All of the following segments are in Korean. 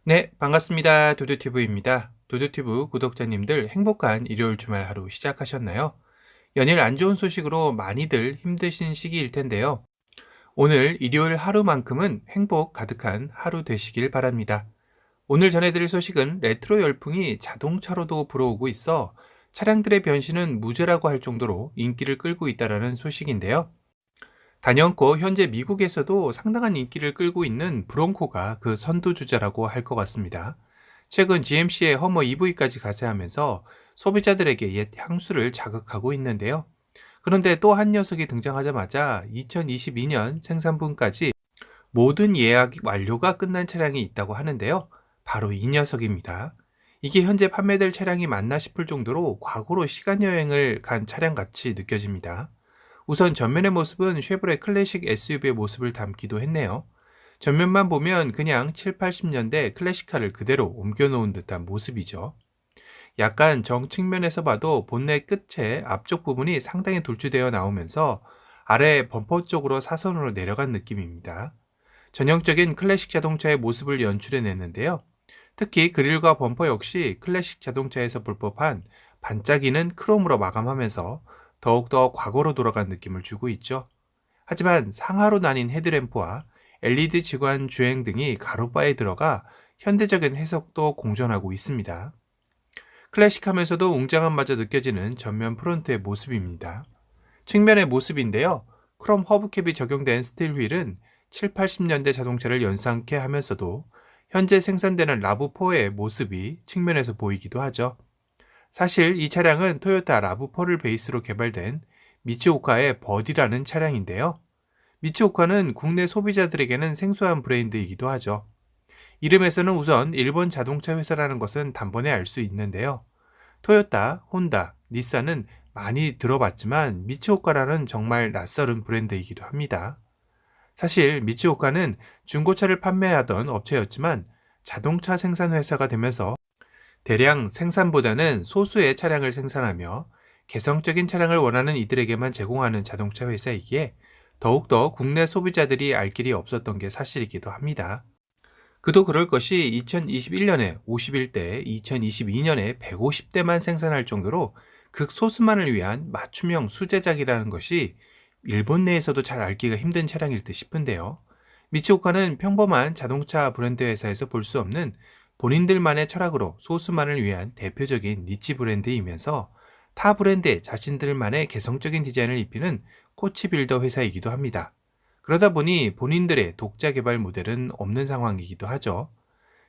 네, 반갑습니다. 도도티브입니다. 도도티브 구독자님들 행복한 일요일 주말 하루 시작하셨나요? 연일 안 좋은 소식으로 많이들 힘드신 시기일 텐데요. 오늘 일요일 하루만큼은 행복 가득한 하루 되시길 바랍니다. 오늘 전해드릴 소식은 레트로 열풍이 자동차로도 불어오고 있어 차량들의 변신은 무죄라고 할 정도로 인기를 끌고 있다는 소식인데요. 단연코 현재 미국에서도 상당한 인기를 끌고 있는 브롱코가 그 선두주자라고 할 것 같습니다. 최근 GMC의 허머 EV까지 가세하면서 소비자들에게 옛 향수를 자극하고 있는데요. 그런데 또 한 녀석이 등장하자마자 2022년 생산분까지 모든 예약 완료가 끝난 차량이 있다고 하는데요. 바로 이 녀석입니다. 이게 현재 판매될 차량이 맞나 싶을 정도로 과거로 시간여행을 간 차량같이 느껴집니다. 우선 전면의 모습은 쉐보레 클래식 SUV의 모습을 담기도 했네요. 전면만 보면 그냥 7, 80년대 클래식카를 그대로 옮겨놓은 듯한 모습이죠. 약간 정측면에서 봐도 본넷 끝에 앞쪽 부분이 상당히 돌출되어 나오면서 아래 범퍼 쪽으로 사선으로 내려간 느낌입니다. 전형적인 클래식 자동차의 모습을 연출해냈는데요. 특히 그릴과 범퍼 역시 클래식 자동차에서 볼 법한 반짝이는 크롬으로 마감하면서 더욱더 과거로 돌아간 느낌을 주고 있죠. 하지만 상하로 나뉜 헤드램프와 LED 지관 주행 등이 가로바에 들어가 현대적인 해석도 공존하고 있습니다. 클래식하면서도 웅장함마저 느껴지는 전면 프론트의 모습입니다. 측면의 모습인데요. 크롬 허브캡이 적용된 스틸 휠은 7, 80년대 자동차를 연상케 하면서도 현재 생산되는 라브4의 모습이 측면에서 보이기도 하죠. 사실 이 차량은 토요타 라브4를 베이스로 개발된 미츠오카의 버디라는 차량인데요. 미츠오카는 국내 소비자들에게는 생소한 브랜드이기도 하죠. 이름에서는 우선 일본 자동차 회사라는 것은 단번에 알 수 있는데요. 토요타, 혼다, 닛산은 많이 들어봤지만 미츠오카라는 정말 낯설은 브랜드이기도 합니다. 사실 미츠오카는 중고차를 판매하던 업체였지만 자동차 생산 회사가 되면서 대량 생산보다는 소수의 차량을 생산하며 개성적인 차량을 원하는 이들에게만 제공하는 자동차 회사이기에 더욱더 국내 소비자들이 알 길이 없었던 게 사실이기도 합니다. 그도 그럴 것이 2021년에 51대, 2022년에 150대만 생산할 정도로 극소수만을 위한 맞춤형 수제작이라는 것이 일본 내에서도 잘 알기가 힘든 차량일 듯 싶은데요. 미츠오카는 평범한 자동차 브랜드 회사에서 볼 수 없는 본인들만의 철학으로 소수만을 위한 대표적인 니치 브랜드이면서 타 브랜드에 자신들만의 개성적인 디자인을 입히는 코치 빌더 회사이기도 합니다. 그러다 보니 본인들의 독자 개발 모델은 없는 상황이기도 하죠.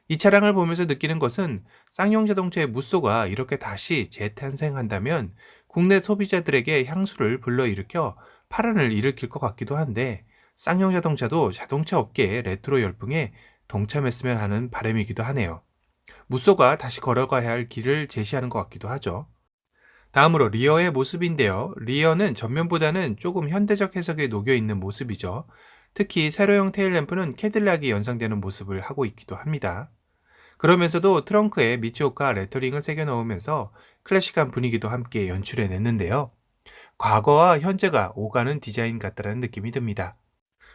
이 차량을 보면서 느끼는 것은 쌍용 자동차의 무쏘가 이렇게 다시 재탄생한다면 국내 소비자들에게 향수를 불러일으켜 파란을 일으킬 것 같기도 한데 쌍용 자동차도 자동차 업계의 레트로 열풍에 동참했으면 하는 바람이기도 하네요. 무쏘가 다시 걸어가야 할 길을 제시하는 것 같기도 하죠. 다음으로 리어의 모습인데요. 리어는 전면보다는 조금 현대적 해석에 녹여 있는 모습이죠. 특히 세로형 테일램프는 캐딜락이 연상되는 모습을 하고 있기도 합니다. 그러면서도 트렁크에 미츠오카 레터링을 새겨 넣으면서 클래식한 분위기도 함께 연출해냈는데요. 과거와 현재가 오가는 디자인 같다는 느낌이 듭니다.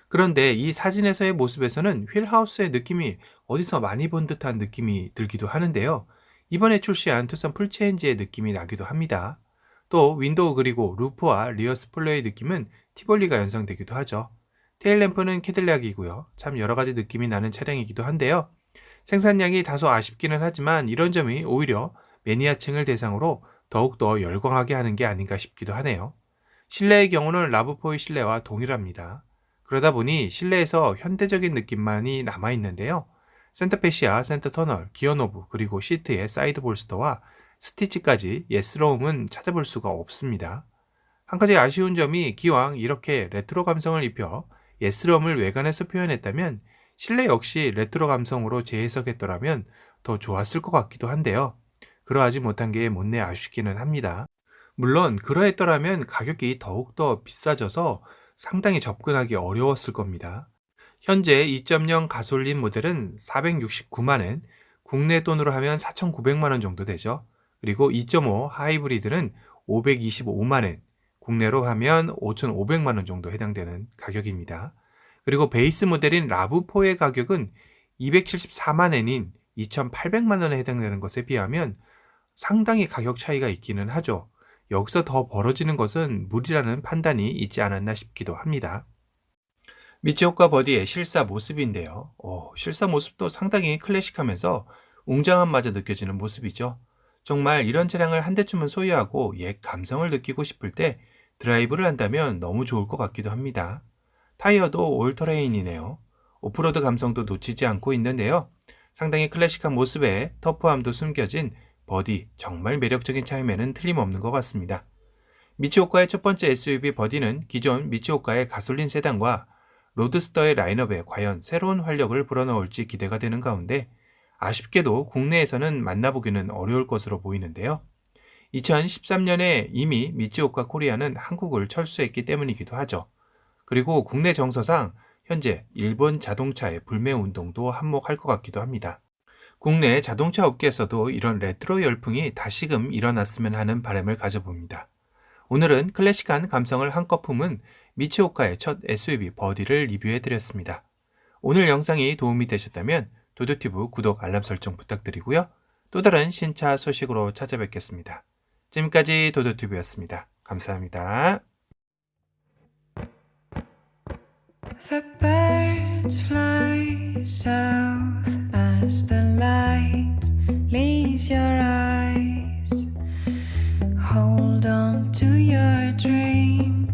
그런데 이 사진에서의 모습에서는 휠하우스의 느낌이 어디서 많이 본 듯한 느낌이 들기도 하는데요. 이번에 출시한 투싼 풀체인지의 느낌이 나기도 합니다. 또 윈도우 그리고 루프와 리어 스포일러의 느낌은 티볼리가 연상되기도 하죠. 테일램프는 캐딜락이고요. 참 여러가지 느낌이 나는 차량이기도 한데요. 생산량이 다소 아쉽기는 하지만 이런 점이 오히려 매니아층을 대상으로 더욱더 열광하게 하는 게 아닌가 싶기도 하네요. 실내의 경우는 라브4의 실내와 동일합니다. 그러다 보니 실내에서 현대적인 느낌만이 남아있는데요. 센터페시아, 센터터널, 기어노브, 그리고 시트의 사이드 볼스터와 스티치까지 예스러움은 찾아볼 수가 없습니다. 한 가지 아쉬운 점이 기왕 이렇게 레트로 감성을 입혀 예스러움을 외관에서 표현했다면 실내 역시 레트로 감성으로 재해석했더라면 더 좋았을 것 같기도 한데요. 그러하지 못한 게 못내 아쉽기는 합니다. 물론 그러했더라면 가격이 더욱더 비싸져서 상당히 접근하기 어려웠을 겁니다. 현재 2.0 가솔린 모델은 469만원, 국내 돈으로 하면 4,900만원 정도 되죠. 그리고 2.5 하이브리드는 525만원, 국내로 하면 5,500만원 정도 해당되는 가격입니다. 그리고 베이스 모델인 라브4의 가격은 274만원인 2,800만 원에 해당되는 것에 비하면 상당히 가격 차이가 있기는 하죠. 여기서 더 벌어지는 것은 무리라는 판단이 있지 않았나 싶기도 합니다. 미치오카 버디의 실사 모습인데요. 실사 모습도 상당히 클래식하면서 웅장함마저 느껴지는 모습이죠. 정말 이런 차량을 한 대쯤은 소유하고 옛 감성을 느끼고 싶을 때 드라이브를 한다면 너무 좋을 것 같기도 합니다. 타이어도 올터레인이네요. 오프로드 감성도 놓치지 않고 있는데요. 상당히 클래식한 모습에 터프함도 숨겨진 버디, 정말 매력적인 차임에는 틀림없는 것 같습니다. 미치오카의 첫 번째 SUV 버디는 기존 미치오카의 가솔린 세단과 로드스터의 라인업에 과연 새로운 활력을 불어넣을지 기대가 되는 가운데 아쉽게도 국내에서는 만나보기는 어려울 것으로 보이는데요. 2013년에 이미 미츠오카 코리아는 한국을 철수했기 때문이기도 하죠. 그리고 국내 정서상 현재 일본 자동차의 불매 운동도 한몫할 것 같기도 합니다. 국내 자동차 업계에서도 이런 레트로 열풍이 다시금 일어났으면 하는 바람을 가져봅니다. 오늘은 클래식한 감성을 한껏 품은 미츠오카의 첫 SUV 버디를 리뷰해드렸습니다. 오늘 영상이 도움이 되셨다면 도도튜브 구독 알람 설정 부탁드리고요. 또 다른 신차 소식으로 찾아뵙겠습니다. 지금까지 도도튜브였습니다. 감사합니다. The birds fly south as the light leaves your eyes. Hold on to your dream.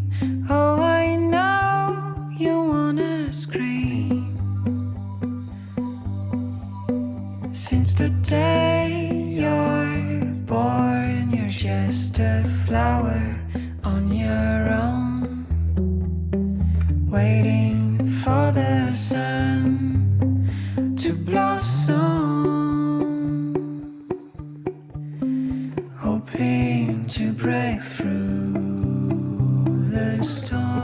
Oh, I know you wanna scream. Since the day you're born, you're just a flower on your own, waiting for the sun to blossom, hoping to break through the storm.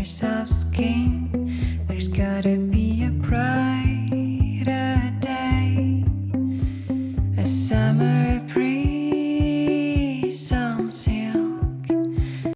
Soft skin, there's gotta be